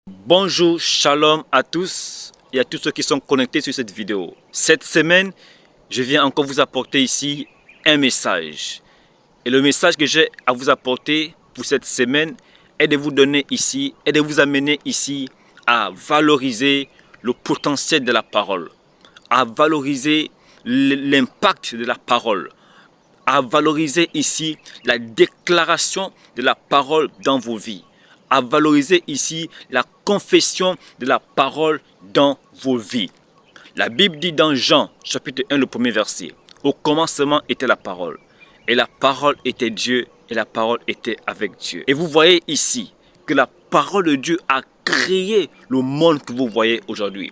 Bonjour, shalom à tous et à tous ceux qui sont connectés sur cette vidéo. Cette semaine, je viens encore vous apporter ici un message. Et le message que j'ai à vous apporter pour cette semaine est de vous donner ici, et de vous amener ici à valoriser le potentiel de la parole, à valoriser l'impact de la parole, à valoriser ici la déclaration de la parole dans vos vies, à valoriser ici la confession de la parole dans vos vies. La Bible dit dans Jean, chapitre 1, le premier verset, « Au commencement était la parole, et la parole était Dieu, et la parole était avec Dieu. » Et vous voyez ici que la parole de Dieu a créé le monde que vous voyez aujourd'hui.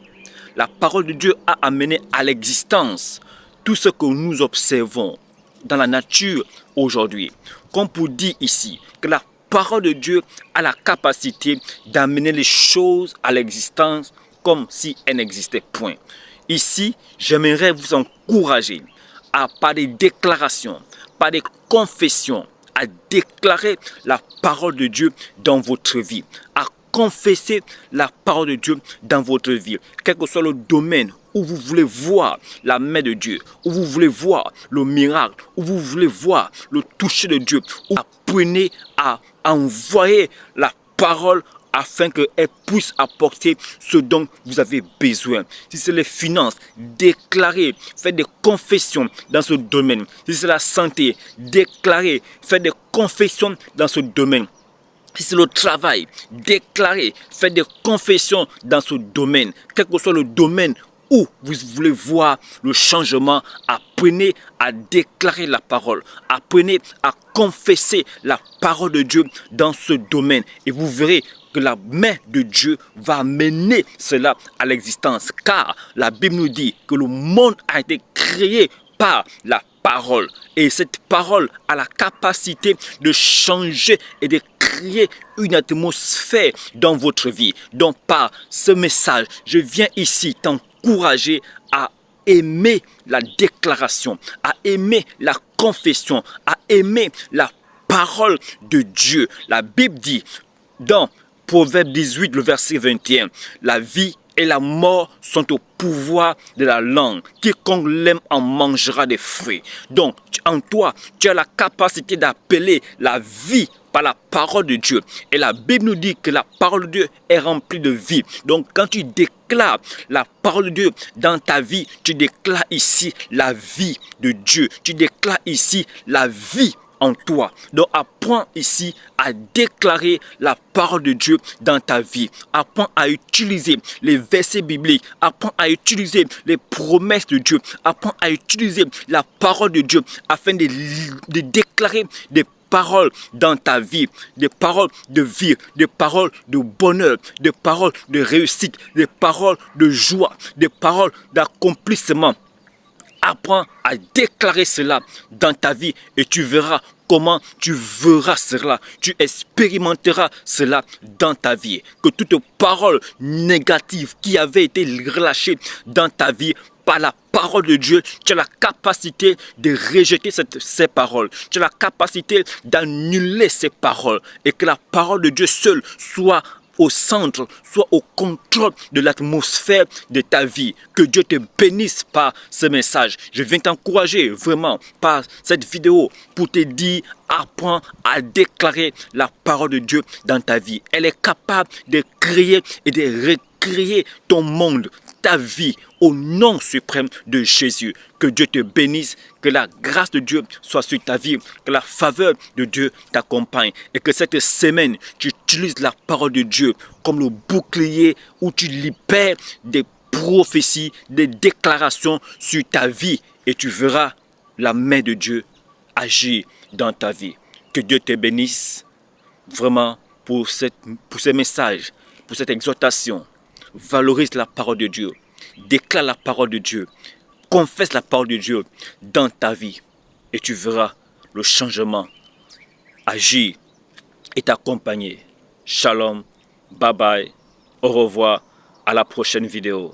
La parole de Dieu a amené à l'existence tout ce que nous observons dans la nature aujourd'hui. Comme pour dire ici que la parole de Dieu a la capacité d'amener les choses à l'existence comme si elles n'existaient point. Ici, j'aimerais vous encourager à, par des déclarations, par des confessions, à déclarer la parole de Dieu dans votre vie, à confesser la parole de Dieu dans votre vie, quel que soit le domaine où vous voulez voir la main de Dieu, où vous voulez voir le miracle, où vous voulez voir le toucher de Dieu. Apprenez à envoyer la parole afin qu'elle puisse apporter ce dont vous avez besoin. Si c'est les finances, déclarez, faites des confessions dans ce domaine. Si c'est la santé, déclarez, faites des confessions dans ce domaine. Si c'est le travail, déclarez, faites des confessions dans ce domaine. Quel que soit le domaine où vous voulez voir le changement, apprenez à déclarer la parole. Apprenez à confesser la parole de Dieu dans ce domaine. Et vous verrez que la main de Dieu va mener cela à l'existence. Car la Bible nous dit que le monde a été créé par la parole. Et cette parole a la capacité de changer et de créer une atmosphère dans votre vie. Donc par ce message, je viens ici t'encourager à aimer la déclaration, à aimer la confession, à aimer la parole de Dieu. La Bible dit dans Proverbe 18, le verset 21, la vie et la mort sont au pouvoir de la langue. Quiconque l'aime en mangera des fruits. Donc, en toi, tu as la capacité d'appeler la vie par la parole de Dieu. Et la Bible nous dit que la parole de Dieu est remplie de vie. Donc, quand tu déclares la parole de Dieu dans ta vie, tu déclares ici la vie de Dieu. Tu déclares ici la vie en toi. Donc apprends ici à déclarer la parole de Dieu dans ta vie. Apprends à utiliser les versets bibliques. Apprends à utiliser les promesses de Dieu. Apprends à utiliser la parole de Dieu afin de déclarer des paroles dans ta vie, des paroles de vie, des paroles de bonheur, des paroles de réussite, des paroles de joie, des paroles d'accomplissement. Apprends à déclarer cela dans ta vie et tu verras comment tu verras cela. Tu expérimenteras cela dans ta vie. Que toute parole négative qui avait été relâchée dans ta vie par la parole de Dieu, tu as la capacité de rejeter ces paroles. Tu as la capacité d'annuler ces paroles et que la parole de Dieu seule soit au centre, soit au contrôle de l'atmosphère de ta vie. Que Dieu te bénisse par ce message. Je viens t'encourager vraiment par cette vidéo pour te dire, apprends à déclarer la parole de Dieu dans ta vie. Elle est capable de créer et de recréer ton monde, ta vie, au nom suprême de Jésus. Que Dieu te bénisse, que la grâce de Dieu soit sur ta vie, que la faveur de Dieu t'accompagne et que cette semaine, tu utilises la parole de Dieu comme le bouclier où tu libères des prophéties, des déclarations sur ta vie et tu verras la main de Dieu agir dans ta vie. Que Dieu te bénisse vraiment pour ce message, pour cette exhortation. Valorise la parole de Dieu. Déclare la parole de Dieu. Confesse la parole de Dieu dans ta vie. Et tu verras le changement agir et t'accompagner. Shalom, bye bye, au revoir, à la prochaine vidéo.